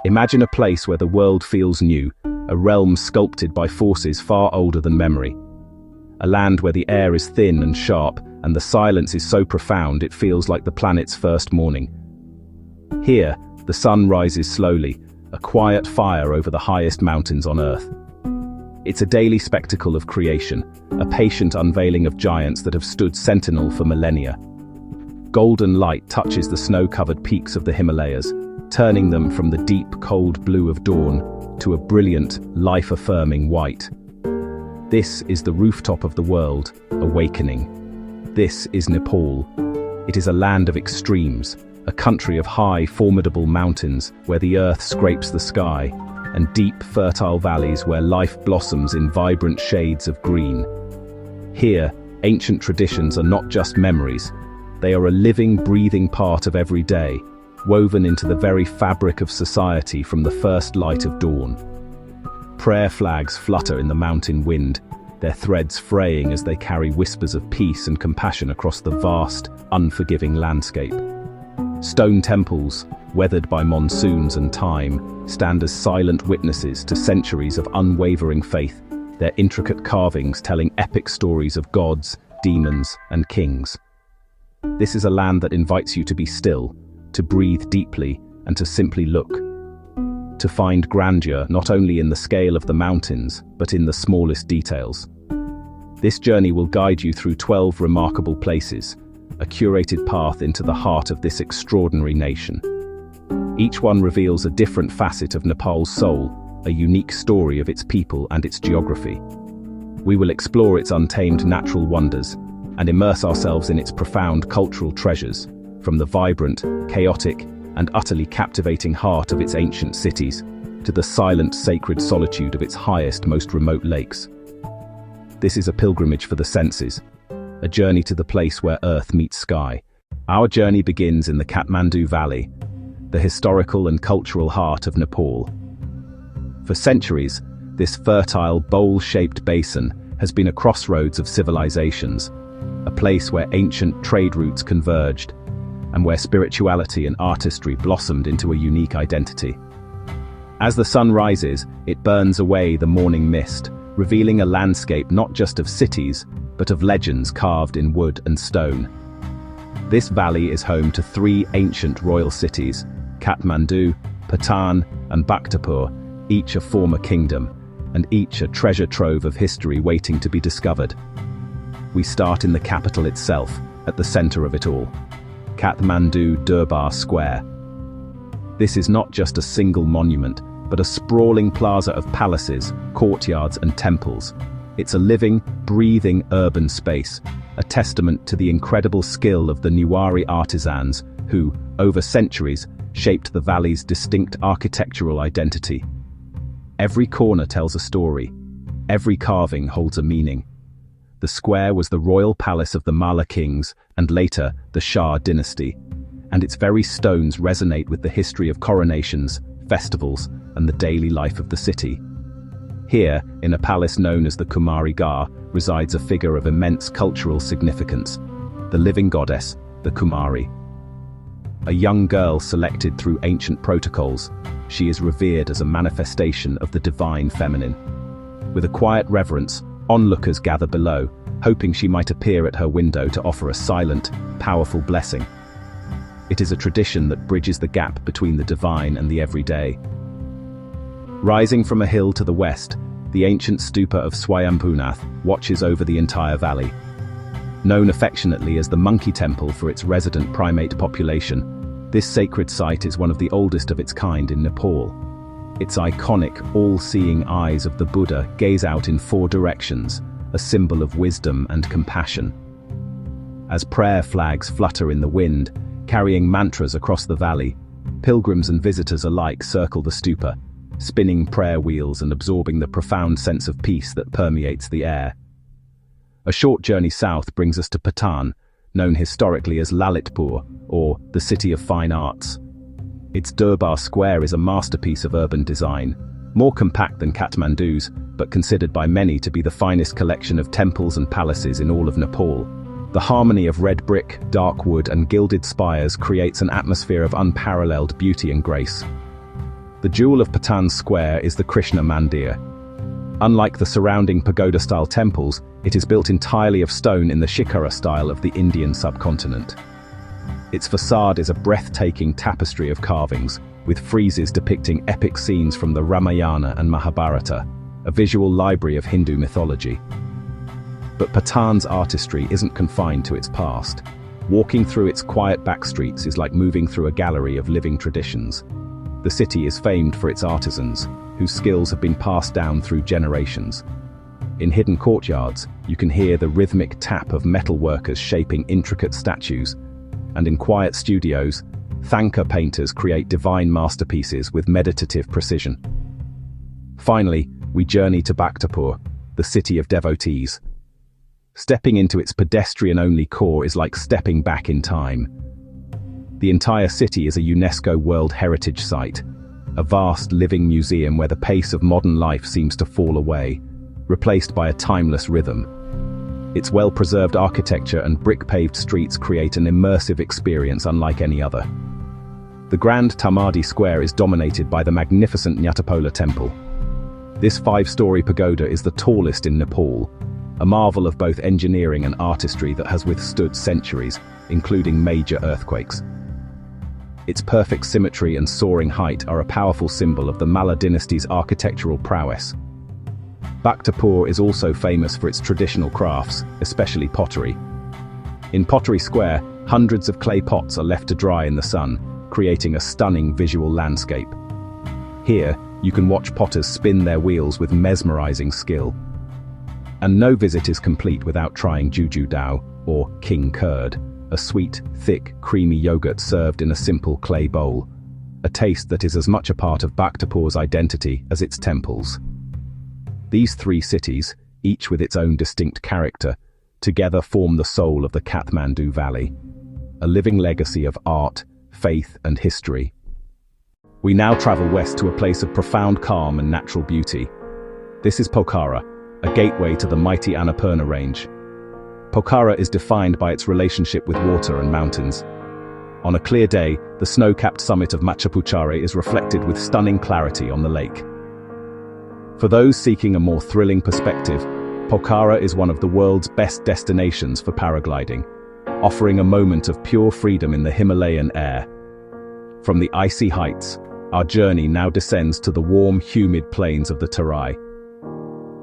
Imagine a place where the world feels new, a realm sculpted by forces far older than memory. A land where the air is thin and sharp, and the silence is so profound it feels like the planet's first morning. Here, the sun rises slowly, a quiet fire over the highest mountains on Earth. It's a daily spectacle of creation, a patient unveiling of giants that have stood sentinel for millennia. Golden light touches the snow-covered peaks of the Himalayas, turning them from the deep, cold blue of dawn to a brilliant, life-affirming white. This is the rooftop of the world, awakening. This is Nepal. It is a land of extremes, a country of high, formidable mountains where the earth scrapes the sky, and deep, fertile valleys where life blossoms in vibrant shades of green. Here, ancient traditions are not just memories. They are a living, breathing part of every day, woven into the very fabric of society from the first light of dawn. Prayer flags flutter in the mountain wind, their threads fraying as they carry whispers of peace and compassion across the vast, unforgiving landscape. Stone temples, weathered by monsoons and time, stand as silent witnesses to centuries of unwavering faith, their intricate carvings telling epic stories of gods, demons, and kings. This is a land that invites you to be still, to breathe deeply, and to simply look. To find grandeur not only in the scale of the mountains, but in the smallest details. This journey will guide you through 12 remarkable places, a curated path into the heart of this extraordinary nation. Each one reveals a different facet of Nepal's soul, a unique story of its people and its geography. We will explore its untamed natural wonders and immerse ourselves in its profound cultural treasures, from the vibrant, chaotic, and utterly captivating heart of its ancient cities to the silent, sacred solitude of its highest, most remote lakes. This is a pilgrimage for the senses, a journey to the place where earth meets sky. Our journey begins in the Kathmandu Valley, the historical and cultural heart of Nepal. For centuries, this fertile, bowl-shaped basin has been a crossroads of civilizations, a place where ancient trade routes converged, and where spirituality and artistry blossomed into a unique identity. As the sun rises, it burns away the morning mist, revealing a landscape not just of cities, but of legends carved in wood and stone. This valley is home to 3 ancient royal cities, Kathmandu, Patan, and Bhaktapur, each a former kingdom, and each a treasure trove of history waiting to be discovered. We start in the capital itself, at the center of it all. Kathmandu Durbar Square. This is not just a single monument, but a sprawling plaza of palaces, courtyards, and temples. It's a living, breathing urban space, a testament to the incredible skill of the Newari artisans who, over centuries, shaped the valley's distinct architectural identity. Every corner tells a story. Every carving holds a meaning. The square was the royal palace of the Malla kings and later the Shah dynasty, and its very stones resonate with the history of coronations, festivals, and the daily life of the city. Here, in a palace known as the Kumari Gar, resides a figure of immense cultural significance, the living goddess, the Kumari. A young girl selected through ancient protocols, she is revered as a manifestation of the divine feminine. With a quiet reverence, onlookers gather below, hoping she might appear at her window to offer a silent, powerful blessing. It is a tradition that bridges the gap between the divine and the everyday. Rising from a hill to the west, the ancient stupa of Swayambhunath watches over the entire valley. Known affectionately as the Monkey Temple for its resident primate population, this sacred site is one of the oldest of its kind in Nepal. Its iconic, all-seeing eyes of the Buddha gaze out in 4 directions, a symbol of wisdom and compassion. As prayer flags flutter in the wind, carrying mantras across the valley, pilgrims and visitors alike circle the stupa, spinning prayer wheels and absorbing the profound sense of peace that permeates the air. A short journey south brings us to Patan, known historically as Lalitpur, or the City of Fine Arts. Its Durbar Square is a masterpiece of urban design, more compact than Kathmandu's, but considered by many to be the finest collection of temples and palaces in all of Nepal. The harmony of red brick, dark wood, and gilded spires creates an atmosphere of unparalleled beauty and grace. The jewel of Patan's square is the Krishna Mandir. Unlike the surrounding pagoda-style temples, it is built entirely of stone in the Shikara style of the Indian subcontinent. Its facade is a breathtaking tapestry of carvings, with friezes depicting epic scenes from the Ramayana and Mahabharata, a visual library of Hindu mythology. But Patan's artistry isn't confined to its past. Walking through its quiet back streets is like moving through a gallery of living traditions. The city is famed for its artisans, whose skills have been passed down through generations. In hidden courtyards, you can hear the rhythmic tap of metal workers shaping intricate statues, and in quiet studios, Thangka painters create divine masterpieces with meditative precision. Finally, we journey to Bhaktapur, the city of devotees. Stepping into its pedestrian-only core is like stepping back in time. The entire city is a UNESCO World Heritage Site, a vast living museum where the pace of modern life seems to fall away, replaced by a timeless rhythm. Its well-preserved architecture and brick-paved streets create an immersive experience unlike any other. The Grand Tamadi Square is dominated by the magnificent Nyatapola Temple. This 5-story pagoda is the tallest in Nepal, a marvel of both engineering and artistry that has withstood centuries, including major earthquakes. Its perfect symmetry and soaring height are a powerful symbol of the Malla dynasty's architectural prowess. Bhaktapur is also famous for its traditional crafts, especially pottery. In Pottery Square, hundreds of clay pots are left to dry in the sun, creating a stunning visual landscape. Here, you can watch potters spin their wheels with mesmerizing skill. And no visit is complete without trying Juju Dao, or king curd, a sweet, thick, creamy yogurt served in a simple clay bowl, a taste that is as much a part of Bhaktapur's identity as its temples. These 3 cities, each with its own distinct character, together form the soul of the Kathmandu Valley, a living legacy of art, faith, and history. We now travel west to a place of profound calm and natural beauty. This is Pokhara, a gateway to the mighty Annapurna range. Pokhara is defined by its relationship with water and mountains. On a clear day, the snow-capped summit of Machapuchare is reflected with stunning clarity on the lake. For those seeking a more thrilling perspective, Pokhara is one of the world's best destinations for paragliding, offering a moment of pure freedom in the Himalayan air. From the icy heights, our journey now descends to the warm, humid plains of the Terai.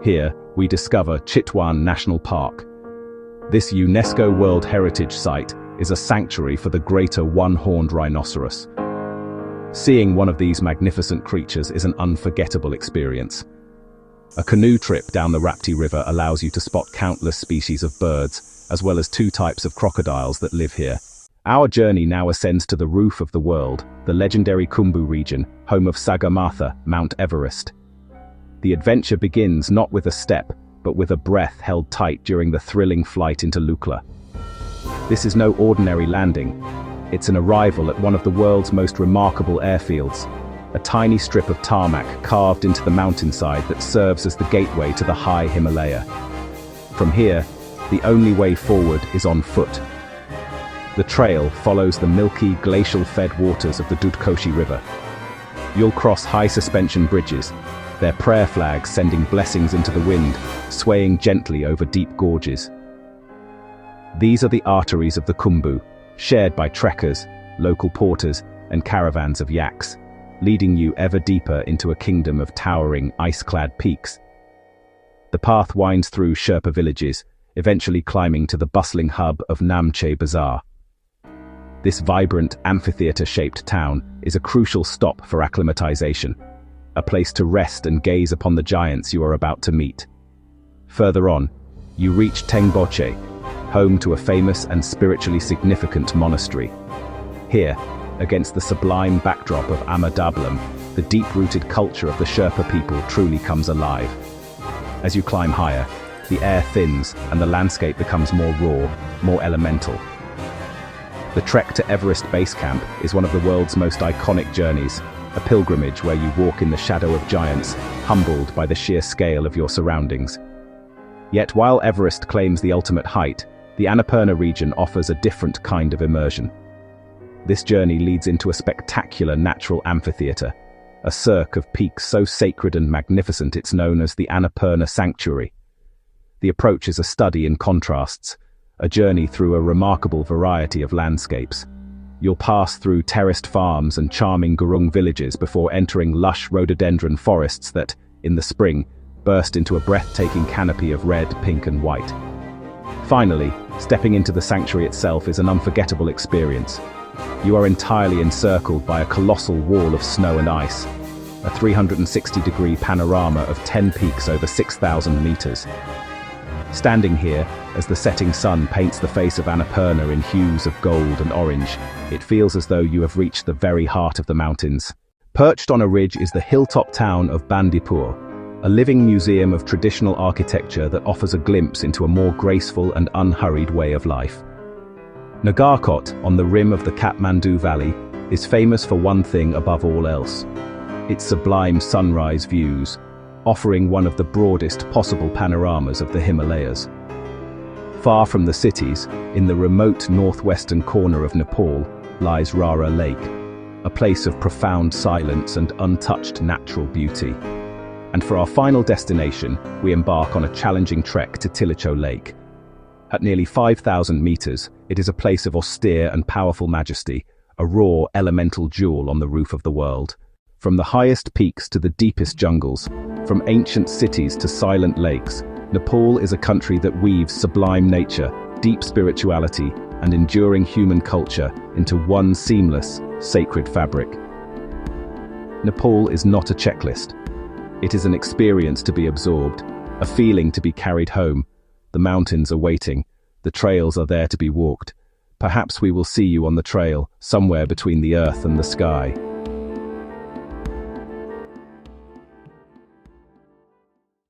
Here, we discover Chitwan National Park. This UNESCO World Heritage Site is a sanctuary for the greater one-horned rhinoceros. Seeing one of these magnificent creatures is an unforgettable experience. A canoe trip down the Rapti River allows you to spot countless species of birds, as well as 2 types of crocodiles that live here. Our journey now ascends to the roof of the world, the legendary Khumbu region, home of Sagarmatha, Mount Everest. The adventure begins not with a step, but with a breath held tight during the thrilling flight into Lukla. This is no ordinary landing. It's an arrival at one of the world's most remarkable airfields, a tiny strip of tarmac carved into the mountainside that serves as the gateway to the high Himalaya. From here, the only way forward is on foot. The trail follows the milky, glacial-fed waters of the Dudkoshi River. You'll cross high-suspension bridges, their prayer flags sending blessings into the wind, swaying gently over deep gorges. These are the arteries of the Khumbu, shared by trekkers, local porters, and caravans of yaks, leading you ever deeper into a kingdom of towering, ice-clad peaks. The path winds through Sherpa villages, eventually climbing to the bustling hub of Namche Bazaar. This vibrant, amphitheater-shaped town is a crucial stop for acclimatization, a place to rest and gaze upon the giants you are about to meet. Further on, you reach Tengboche, home to a famous and spiritually significant monastery. Here, against the sublime backdrop of Amadablam, the deep-rooted culture of the Sherpa people truly comes alive. As you climb higher, the air thins and the landscape becomes more raw, more elemental. The trek to Everest Base Camp is one of the world's most iconic journeys, a pilgrimage where you walk in the shadow of giants, humbled by the sheer scale of your surroundings. Yet while Everest claims the ultimate height, the Annapurna region offers a different kind of immersion. This journey leads into a spectacular natural amphitheater, a cirque of peaks so sacred and magnificent it's known as the Annapurna Sanctuary. The approach is a study in contrasts, a journey through a remarkable variety of landscapes. You'll pass through terraced farms and charming Gurung villages before entering lush rhododendron forests that, in the spring, burst into a breathtaking canopy of red, pink and white. Finally, stepping into the sanctuary itself is an unforgettable experience. You are entirely encircled by a colossal wall of snow and ice, a 360-degree panorama of 10 peaks over 6,000 meters. Standing here, as the setting sun paints the face of Annapurna in hues of gold and orange, it feels as though you have reached the very heart of the mountains. Perched on a ridge is the hilltop town of Bandipur, a living museum of traditional architecture that offers a glimpse into a more graceful and unhurried way of life. Nagarkot, on the rim of the Kathmandu Valley, is famous for one thing above all else: its sublime sunrise views, offering one of the broadest possible panoramas of the Himalayas. Far from the cities, in the remote northwestern corner of Nepal, lies Rara Lake, a place of profound silence and untouched natural beauty. And for our final destination, we embark on a challenging trek to Tilicho Lake. At nearly 5,000 meters, it is a place of austere and powerful majesty, a raw, elemental jewel on the roof of the world. From the highest peaks to the deepest jungles, from ancient cities to silent lakes, Nepal is a country that weaves sublime nature, deep spirituality, and enduring human culture into one seamless, sacred fabric. Nepal is not a checklist. It is an experience to be absorbed, a feeling to be carried home. The mountains are waiting, the trails are there to be walked. Perhaps we will see you on the trail, somewhere between the earth and the sky.